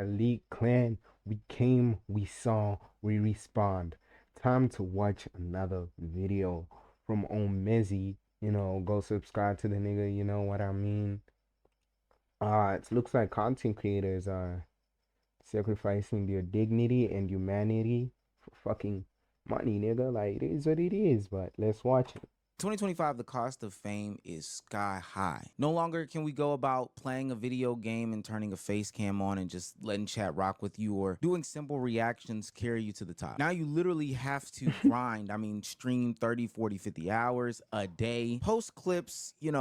elite clan. We came, we saw, we respond. Time to watch another video from Omezi. Go subscribe to the nigga, you know what I mean? It looks like content creators are sacrificing their dignity and humanity for fucking money, nigga. Like, it is what it is, but let's watch it. 2025, the cost of fame is sky high. No longer can we go about playing a video game and turning a face cam on and just letting chat rock with you, or doing simple reactions carry you to the top. Now you literally have to grind. I mean, stream 30, 40, 50 hours a day, post clips, get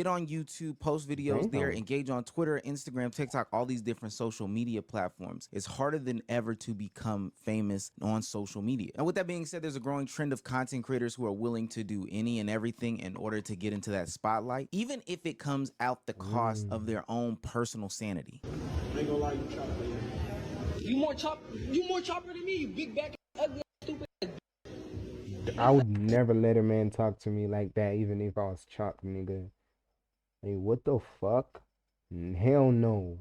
on YouTube, post videos there, engage on Twitter, Instagram, TikTok, all these different social media platforms. It's harder than ever to become famous on social media. And with that being said, there's a growing trend of content creators who are willing to do any and everything in order to get into that spotlight, even if it comes out the cost of their own personal sanity. I ain't gonna lie, you chopper. You more chopper than me, you big back, ugly, stupid. I would never let a man talk to me like that, even if I was chopped, nigga. Like, what the fuck? Hell no.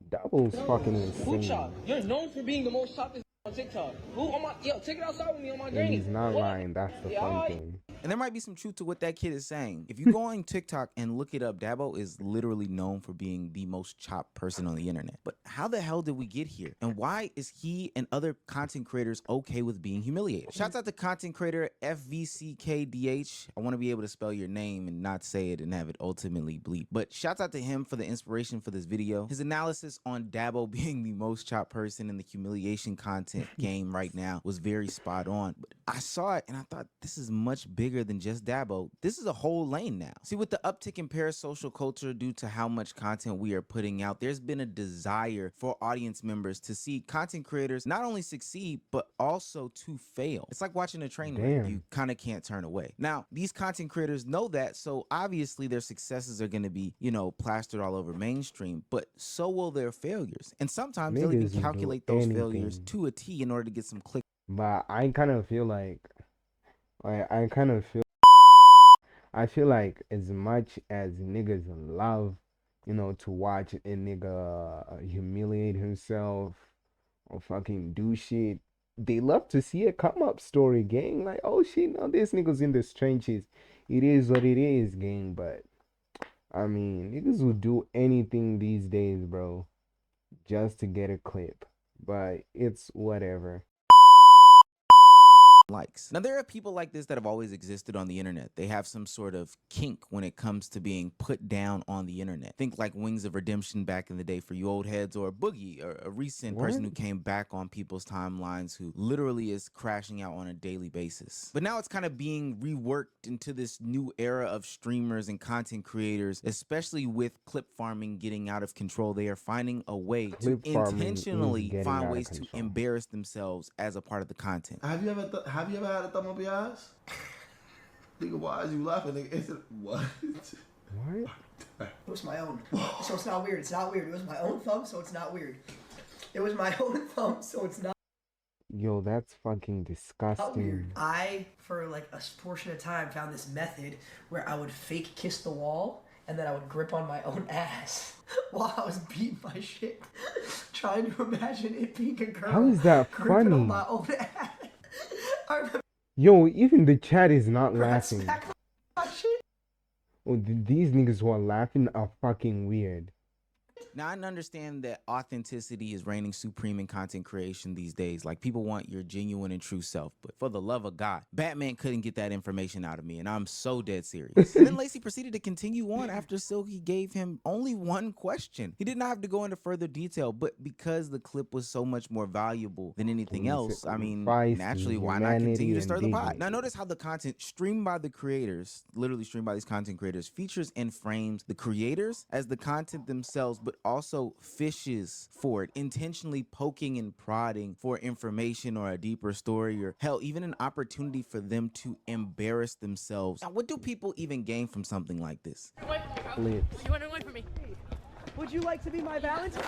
Double's fucking insane. Who chop? You're known for being the most chopped on TikTok. Who on my take it outside with me on my granny. And he's not lying, that's the fun thing. And there might be some truth to what that kid is saying. If you go on TikTok and look it up, Dabo is literally known for being the most chopped person on the internet. But how the hell did we get here? And why is he and other content creators okay with being humiliated? Shouts out to content creator FVCKDH. I want to be able to spell your name and not say it and have it ultimately bleep. But shouts out to him for the inspiration for this video. His analysis on Dabo being the most chopped person in the humiliation content game right now was very spot on. But I saw it and I thought, this is much bigger than just Dabo. This is a whole lane now. See, with the uptick in parasocial culture due to how much content we are putting out, there's been a desire for audience members to see content creators not only succeed, but also to fail. It's like watching a train wreck. You kind of can't turn away. Now, these content creators know that, so obviously their successes are going to be, plastered all over mainstream, but so will their failures. And sometimes they'll even calculate those failures to a T in order to get some clicks. But I kind of feel like I feel like as much as niggas love, to watch a nigga humiliate himself or fucking do shit, they love to see a come up story, gang. Like, oh shit, no, this nigga's in the trenches. It is what it is, gang. But I mean, niggas will do anything these days, bro, just to get a clip. But it's whatever. Likes. Now, there are people like this that have always existed on the internet. They have some sort of kink when it comes to being put down on the internet. Think like Wings of Redemption back in the day for you old heads, or Boogie, or a recent person who came back on people's timelines who literally is crashing out on a daily basis. But now it's kind of being reworked into this new era of streamers and content creators, especially with clip farming getting out of control. They are finding a way to intentionally find ways to embarrass themselves as a part of the content. Have you ever had a thumb up your ass? Nigga, why is you laughing? Nigga, what? What? It was my own. So it's not weird. It's not weird. It was my own thumb, so it's not weird. It was my own thumb, so it's not. Yo, that's fucking disgusting. Weird. I, for like a portion of time, found this method where I would fake kiss the wall and then I would grip on my own ass while I was beating my shit. Trying to imagine it being a girl. How is that funny? On my own ass. Yo, even the chat is not laughing. Oh, these niggas who are laughing are fucking weird. Now, I understand that authenticity is reigning supreme in content creation these days. Like, people want your genuine and true self. But for the love of God, Batman couldn't get that information out of me, and I'm so dead serious. And then Lacey proceeded to continue on after Silky gave him only one question. He did not have to go into further detail, but because the clip was so much more valuable than anything else, I mean, naturally, why not continue to stir the pot? Now, notice how the content streamed by the creators, literally streamed by these content creators, features and frames the creators as the content themselves, but also fishes for it, intentionally poking and prodding for information or a deeper story, or hell, even an opportunity for them to embarrass themselves. Now, what do people even gain from something like this? You want to wait for me? Would you like to be my Valentine?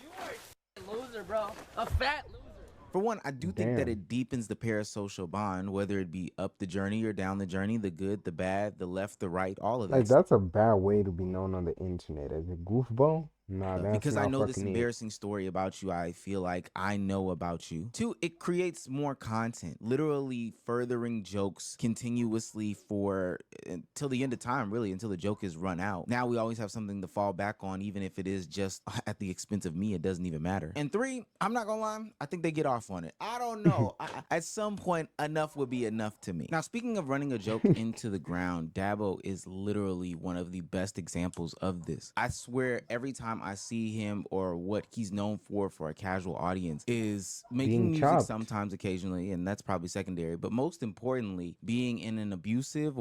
You are a loser, bro. A fat loser. For one, I do think that it deepens the parasocial bond, whether it be up the journey or down the journey, the good, the bad, the left, the right, all of that. Like, that's a bad way to be known on the internet, as a goofball. Nah, that's because I not know this fucking it. embarrassing story about you, I feel like I know about you. Two, it creates more content, literally furthering jokes continuously for until the end of time, really, until the joke is run out. Now we always have something to fall back on, even if it is just at the expense of me, it doesn't even matter. And three, I'm not gonna lie, I think they get off on it. I don't know. At some point, enough would be enough to me. Now, speaking of running a joke into the ground, Dabo is literally one of the best examples of this. I swear every time I see him, or what he's known for a casual audience, is making Being music chopped. sometimes occasionally, and that's probably secondary, but most importantly, being in an abusive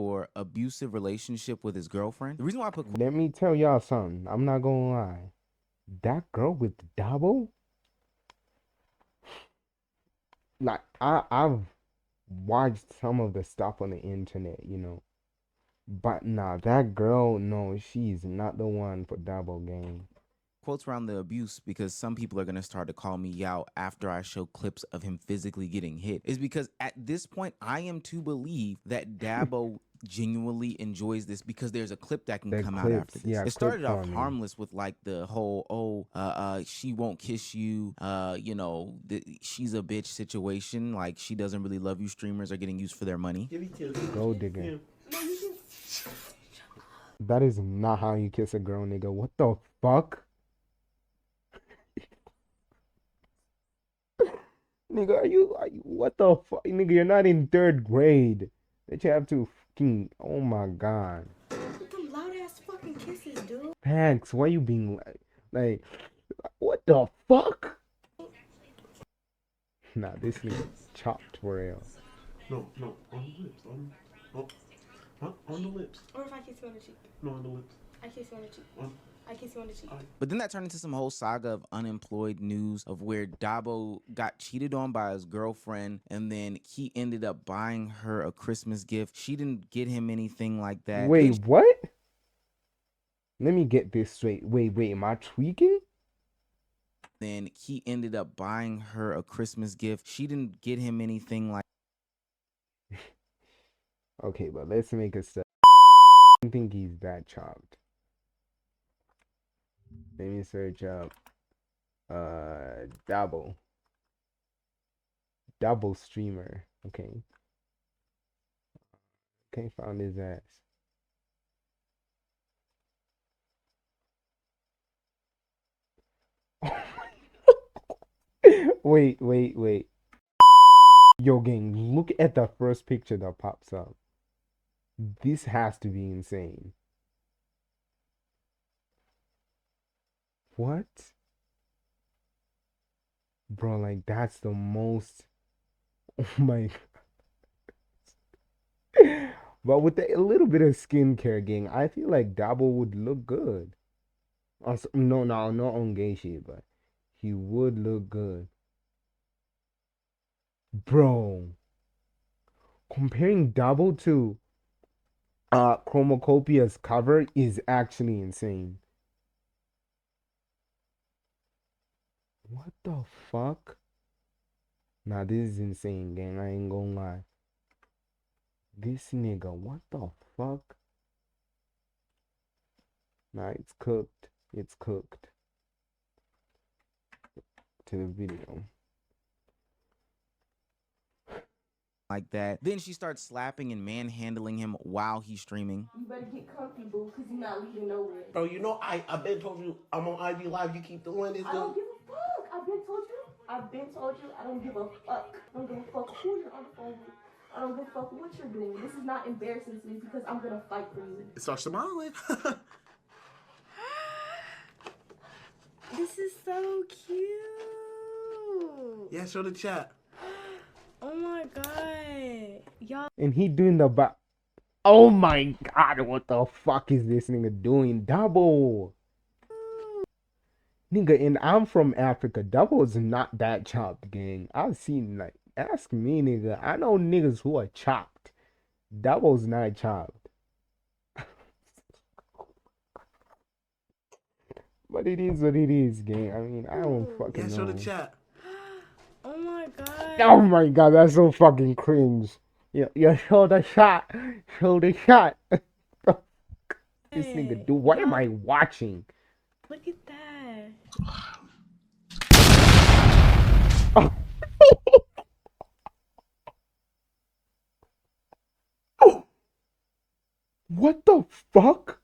relationship with his girlfriend. The reason why I put Let me tell y'all something. I'm not gonna lie. That girl with Dabo, like I've watched some of the stuff on the internet, you know. But nah, that girl, no, she's not the one for Dabo gang. quotes around the abuse, because some people are going to start to call me out after I show clips of him physically getting hit, is because at this point I am to believe that Dabo genuinely enjoys this, because there's a clip that can The come out after clips, this. yeah, It clip started off farming. harmless with like the whole she won't kiss you, you know, she's a bitch situation, like she doesn't really love you, streamers are getting used for their money. Gold digger. That is not how you kiss a girl, nigga. What the fuck? Nigga, what the fuck? Nigga, you're not in 3rd grade. That you have to fucking, oh my god. Them loud ass fucking kisses, dude. Pax, why you being like, what the fuck? Nah, this nigga chopped for real. No, on the lips. On the lips. Or if I kiss you on the cheek. No, on the lips. I kiss you on the cheek. I kiss you on the cheek. But then that turned into some whole saga of unemployed news of where Dabo got cheated on by his girlfriend, and then he ended up buying her a Christmas gift. She didn't get him anything like that. Wait, what? Let me get this straight. Wait, am I tweaking? Then he ended up buying her a Christmas gift. She didn't get him anything like Okay, but let's make a step. I don't think he's that chopped. Let me search up Dabo streamer. Okay, found his ass. Wait. Yo, gang, look at the first picture that pops up. This has to be insane. What? Bro, like, that's the most... Oh my God. But with a little bit of skincare, gang, I feel like Dabo would look good. No, not on gay shit, but he would look good. Bro, comparing Dabo to Chromocopia's cover is actually insane. What the fuck? Nah, this is insane, gang. I ain't gonna lie. This nigga, what the fuck? Nah, it's cooked. It's cooked. To the video. like that. Then she starts slapping and manhandling him while he's streaming. You better get comfy, boo, because you're not leaving nowhere. Bro, you know I've been told you I'm on IG Live. You keep doing this. I don't give a fuck. I've been told you. I don't give a fuck. I don't give a fuck who you're on the phone with. I don't give a fuck what you're doing. This is not embarrassing to me because I'm gonna fight for you. Start smiling. This is so cute. Yeah, show the chat. Oh my god. Y'all. And he doing the back. Oh my god, what the fuck is this nigga doing? Double. Nigga, and I'm from Africa. Double is not that chopped, gang. I've seen, like, ask me, nigga. I know niggas who are chopped. Double's not chopped. But it is what it is, gang. I mean, I don't fucking Yeah, know. show the chat. Oh my god. Oh my god, that's so fucking cringe. Yeah, show the shot. Show the shot. This nigga do. What am I watching? Look at that. What the fuck?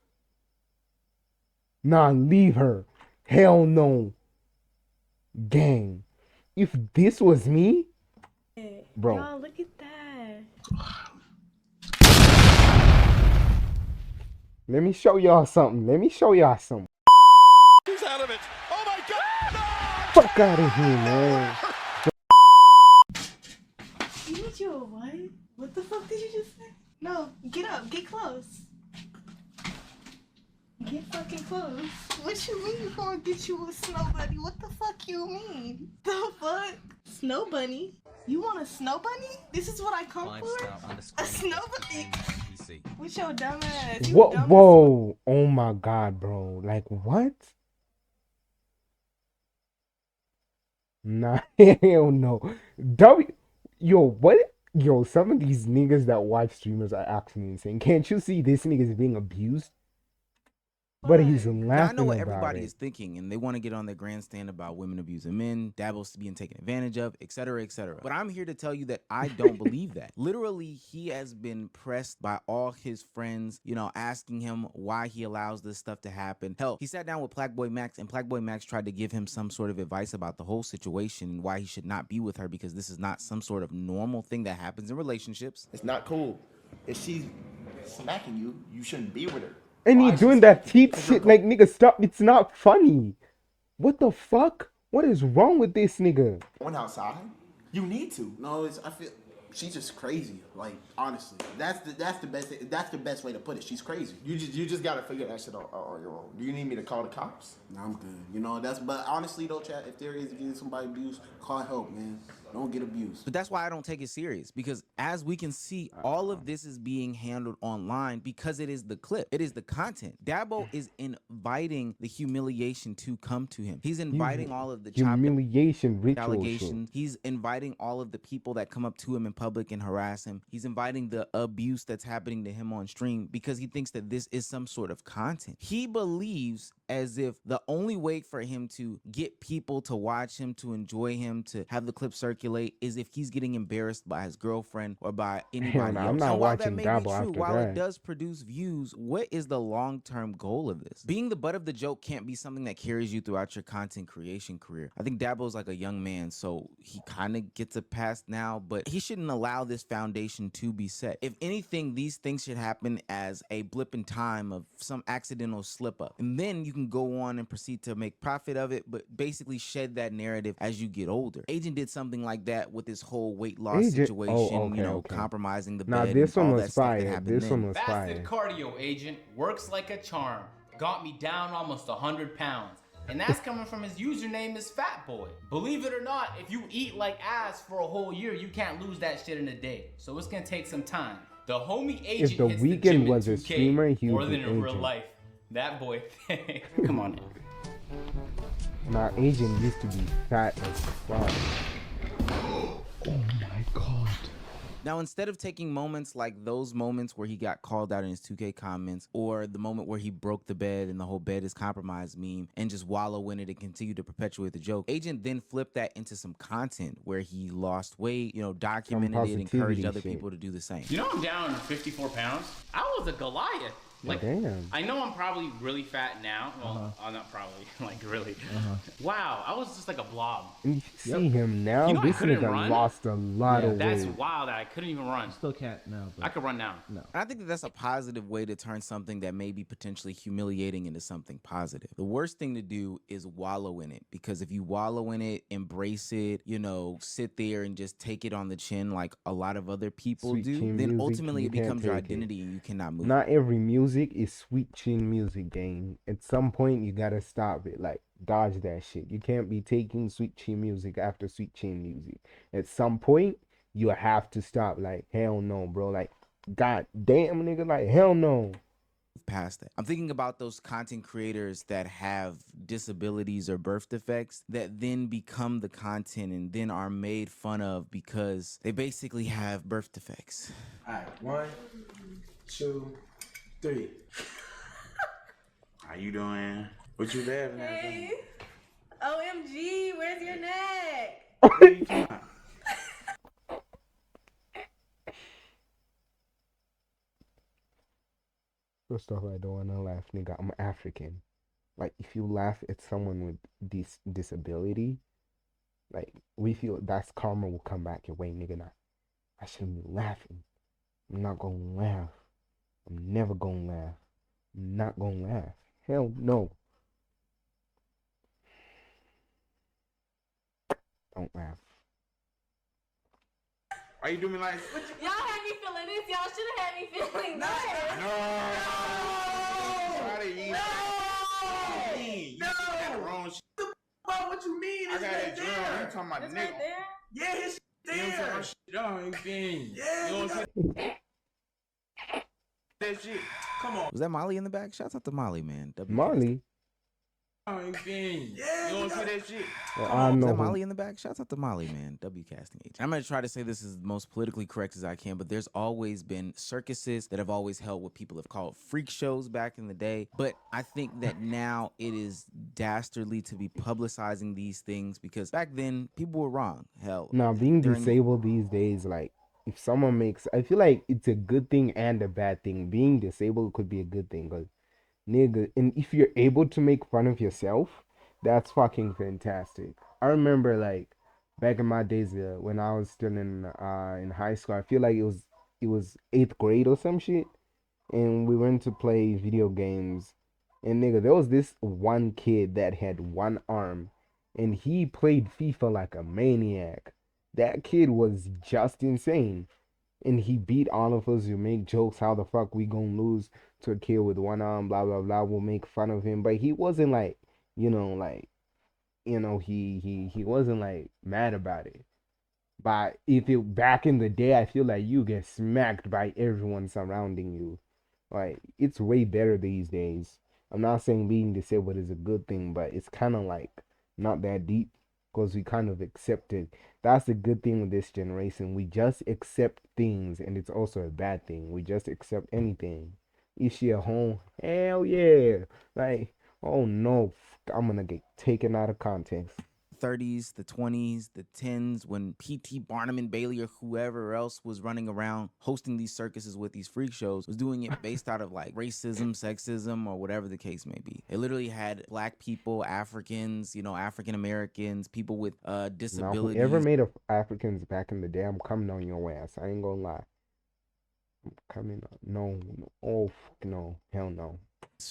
Nah, leave her. Hell no. Gang. If this was me, bro. Y'all, look at that. Let me show y'all something. He's out of it. Oh my God! No! Fuck out of here, man. You need you a what? What the fuck did you just say? No, get up, get close. Get fucking close. What you mean you gonna get you a snow bunny? What the fuck you mean? The fuck? Snow bunny? You want a snow bunny? This is what I come for? A snow bunny? With your dumb ass. You Whoa, dumb as whoa. Oh my god, bro. Like, what? Nah, hell no. Yo, what? Yo, some of these niggas that watch streamers are actually insane. Can't you see this nigga is being abused? But he's Now, I laughing know what about everybody it. is thinking, and they want to get on their grandstand about women abusing men, Dabo's being taken advantage of, etc., etc. But I'm here to tell you that I don't believe that. Literally, he has been pressed by all his friends, you know, asking him why he allows this stuff to happen. Hell, he sat down with Plaqueboy Max, and Plaqueboy Max tried to give him some sort of advice about the whole situation and why he should not be with her because this is not some sort of normal thing that happens in relationships. It's not cool. If she's smacking you, you shouldn't be with her. And he Why is doing she that smacking you? teeth shit like, nigga, stop. It's not funny. What the fuck? What is wrong with this nigga? Going outside? You need to. No, I feel she's just crazy. Like, honestly, that's the best way to put it. She's crazy. You just gotta figure that shit out on your own. Do you need me to call the cops? No, I'm good. You know, but honestly though, chat, if there is getting somebody abused, call help, man. Don't get abused. But that's why I don't take it serious, because as we can see, all of this is being handled online because it is the clip. It is the content. Dabo is inviting the humiliation to come to him. He's inviting all of the Humiliation ritual allegations. He's inviting all of the people that come up to him in public and harass him. He's inviting the abuse that's happening to him on stream because he thinks that this is some sort of content. He believes as if the only way for him to get people to watch him, to enjoy him, to have the clip circulate is if he's getting embarrassed by his girlfriend or by anybody else. I'm not and while that watching may be Dabo true, after while it that. does produce views, what is the long-term goal of this? Being the butt of the joke can't be something that carries you throughout your content creation career. I think Dabo's like a young man, so he kind of gets a pass now, but he shouldn't allow this foundation to be set. If anything, these things should happen as a blip in time of some accidental slip up. And then you can go on and proceed to make profit of it, but basically shed that narrative as you get older. Agent did something like that with his whole weight loss situation, you know, compromising the bed this and one all was that stuff that fire. happened This then. one was fire. Fasted cardio, agent, works like a charm. Got me down almost 100 pounds. And that's coming from his username is Fatboy. Believe it or not, if you eat like ass for a whole year, you can't lose that shit in a day. So it's gonna take some time. The homie agent If the hits Weeknd the gym was in a 2K streamer, he more would than be in real Agent. life. That boy, come on in. Nah, Agent used to be fat as fuck. Now, instead of taking moments like those moments where he got called out in his 2K comments, or the moment where he broke the bed and the whole bed is compromised meme and just wallow in it and continue to perpetuate the joke, Agent then flipped that into some content where he lost weight, you know, documented it, encouraged positivity other shit. people to do the same. You know I'm down 54 pounds? I was a Goliath. Like, Damn. I know I'm probably really fat now. Well, I'm not probably, like really. Wow, I was just like a blob. And you see him now, You know I this couldn't nigga run? lost a lot of That's weight. wild that I couldn't even run. Still can't now. I could run now. And I think that that's a positive way to turn something that may be potentially humiliating into something positive. The worst thing to do is wallow in it, because if you wallow in it, embrace it, you know, sit there and just take it on the chin like a lot of other people Sweet do, chin then music, ultimately you it can't becomes your take it. identity and you cannot move. Not every music is sweet chin music, gang. At some point, you gotta stop it. Like, dodge that shit. You can't be taking sweet chin music after sweet chin music. At some point, you have to stop. Like, hell no, bro. Like, god damn, nigga. Like, hell no. Past that. I'm thinking about those content creators that have disabilities or birth defects that then become the content and then are made fun of because they basically have birth defects. All right, 1, 2, 3. How you doing? What you laughing at? Hey. OMG, where's your neck? First off, I don't wanna laugh, nigga. I'm African. Like, if you laugh at someone with this disability, like, we feel that's karma will come back your way, nigga. Nah, I shouldn't be laughing. I'm not gonna laugh. I'm never gonna laugh. I'm not gonna laugh. Hell no. Don't laugh. Why you doing me like? Y'all had me feeling this. Y'all should have had me feeling that. No. You got the wrong shit. What you mean? I got that drum. You talking about the nigga? Right there? Yeah, his there. You feel yeah, you know what I'm saying? That shit. Come on. Was that Molly in the back? Shouts out to Molly, man. Molly. Yeah, you don't see that shit. Well, I know Is that who. Molly in the back? Shouts out to Molly, man. W casting agent. I'm gonna try to say this is the most politically correct as I can, but there's always been circuses that have always held what people have called freak shows back in the day. But I think that now it is dastardly to be publicizing these things because back then people were wrong. Hell, Now, being during- disabled these days, like, if someone makes, I feel like it's a good thing and a bad thing. Being disabled could be a good thing, because, nigga, and if you're able to make fun of yourself, that's fucking fantastic. I remember, like, back in my days when I was still in high school, I feel like it was 8th grade or some shit, and we went to play video games, and nigga, there was this one kid that had one arm, and he played FIFA like a maniac. That kid was just insane, and he beat all of us. You make jokes, how the fuck we gonna lose to a kid with one arm, blah blah blah. We'll make fun of him, but he wasn't like, he wasn't like mad about it. But if it back in the day, I feel like you get smacked by everyone surrounding you. Like, it's way better these days. I'm not saying being disabled is a good thing, but it's kind of like not that deep, because we kind of accept it. That's the good thing with this generation. We just accept things, and it's also a bad thing. We just accept anything. Is she at home? Hell yeah. Like, oh no, I'm gonna get taken out of context. 30s, the 20s, the 10s, when P.T. Barnum and Bailey or whoever else was running around hosting these circuses with these freak shows, was doing it based out of like racism, sexism, or whatever the case may be. It literally had black people, Africans, African Americans, people with disabilities. Now, whoever made of Africans back in the day, I'm coming on your ass. I ain't gonna lie. I'm coming on. No. Oh, no. Hell no.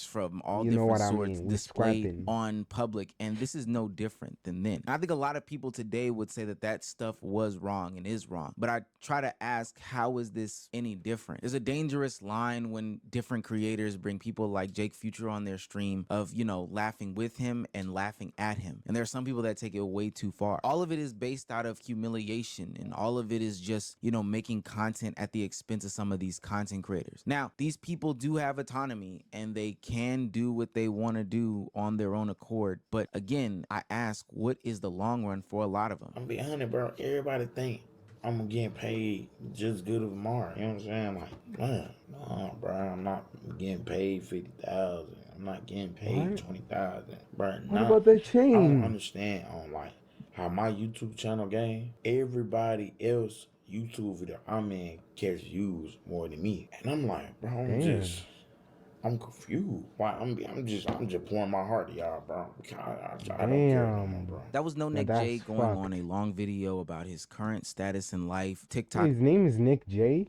From all You know different what I sorts mean. We displayed scrapping. on public, and this is no different than then. I think a lot of people today would say that stuff was wrong and is wrong, but I try to ask, how is this any different? There's a dangerous line when different creators bring people like Jake Future on their stream of laughing with him and laughing at him, and there are some people that take it way too far. All of it is based out of humiliation, and all of it is just making content at the expense of some of these content creators. Now, these people do have autonomy, and they can do what they want to do on their own accord. But again, I ask, what is the long run for a lot of them? I'm be honest, bro. Everybody think I'm getting paid just good of Mar. You know what I'm saying? Like, man, no, bro. I'm not getting paid 50,000. I'm not getting paid 20,000, bro. What about the change? I don't understand on like how my YouTube channel game. Everybody else YouTube video I'm in catch views more than me, and I'm like, bro, I'm confused. Why? I'm just pouring my heart to y'all, bro. I don't care no more, bro. That was no Nick J going on a long video about his current status in life. TikTok. His name is Nick J.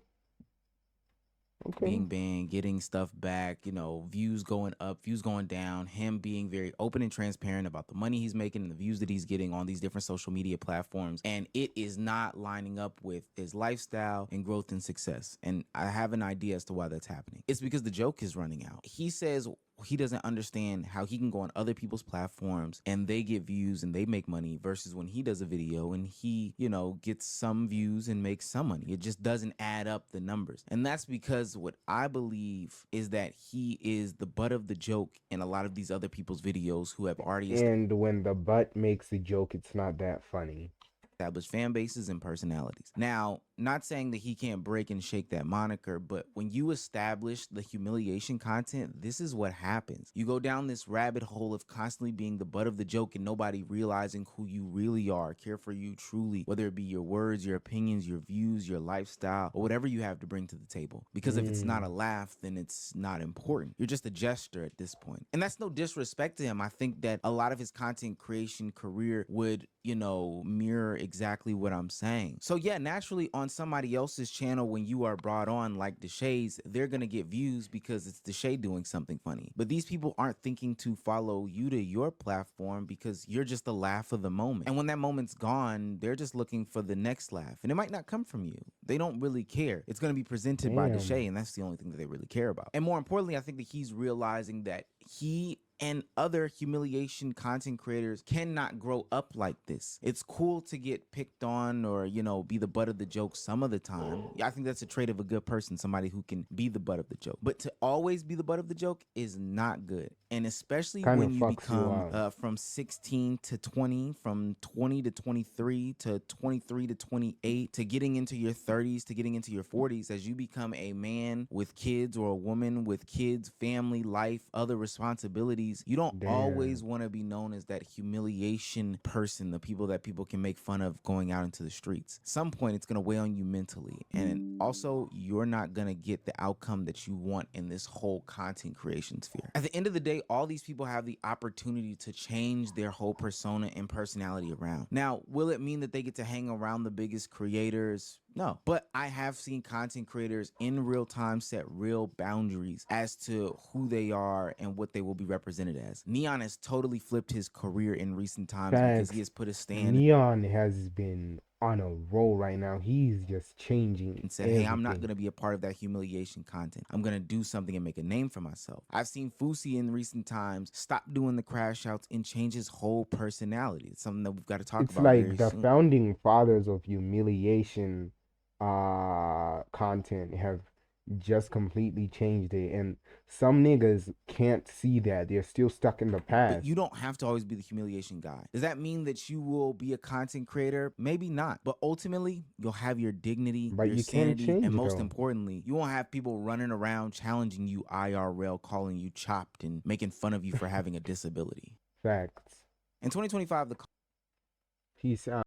Okay. Being banned, getting stuff back, views going up, views going down, him being very open and transparent about the money he's making and the views that he's getting on these different social media platforms. And it is not lining up with his lifestyle and growth and success. And I have an idea as to why that's happening. It's because the joke is running out. He says he doesn't understand how he can go on other people's platforms and they get views and they make money versus when he does a video and he, gets some views and makes some money. It just doesn't add up the numbers. And that's because what I believe is that he is the butt of the joke in a lot of these other people's videos who have already... And when the butt makes a joke, it's not that funny. Established fan bases and personalities. Now, not saying that he can't break and shake that moniker, but when you establish the humiliation content, this is what happens. You go down this rabbit hole of constantly being the butt of the joke and nobody realizing who you really are, care for you truly, whether it be your words, your opinions, your views, your lifestyle, or whatever you have to bring to the table. Because if it's not a laugh, then it's not important. You're just a gesture at this point. And that's no disrespect to him. I think that a lot of his content creation career would, you know, mirror exactly what I'm saying. So yeah, naturally on somebody else's channel, when you are brought on like Deshay's, they're gonna get views because it's Deshay doing something funny. But these people aren't thinking to follow you to your platform because you're just the laugh of the moment. And when that moment's gone, they're just looking for the next laugh. And it might not come from you. They don't really care. It's gonna be presented by Deshay, and that's the only thing that they really care about. And more importantly, I think that he's realizing that he and other humiliation content creators cannot grow up like this. It's cool to get picked on or, you know, be the butt of the joke some of the time. I think that's a trait of a good person, somebody who can be the butt of the joke. But to always be the butt of the joke is not good. And especially Kind when of you fucks you become from 16 to 20, from 20 to 23 to 23 to 28 to getting into your 30s to getting into your 40s, as you become a man with kids or a woman with kids, family, life, other responsibilities, you don't always want to be known as that humiliation person, the people that people can make fun of going out into the streets. At some point, it's going to weigh on you mentally. And also, you're not going to get the outcome that you want in this whole content creation sphere. At the end of the day, all these people have the opportunity to change their whole persona and personality around. Now, will it mean that they get to hang around the biggest creators? No, but I have seen content creators in real time set real boundaries as to who they are and what they will be represented as. Neon has totally flipped his career in recent times because he has put a stand. Neon has been on a roll right now. He's just changing And said, hey, I'm not going to be a part of that humiliation content. I'm going to do something and make a name for myself. I've seen Fousey in recent times stop doing the crash outs and change his whole personality. It's something that we've got to talk about like very the soon. founding fathers of humiliation content have just completely changed it, and some niggas can't see that. They're still stuck in the past. But you don't have to always be the humiliation guy. Does that mean that you will be a content creator? Maybe not. But ultimately, you'll have your dignity, But your you can't sanity, change and it, most though. importantly, you won't have people running around challenging you IRL, calling you chopped and making fun of you for having a disability. Facts. In 2025, the Peace out.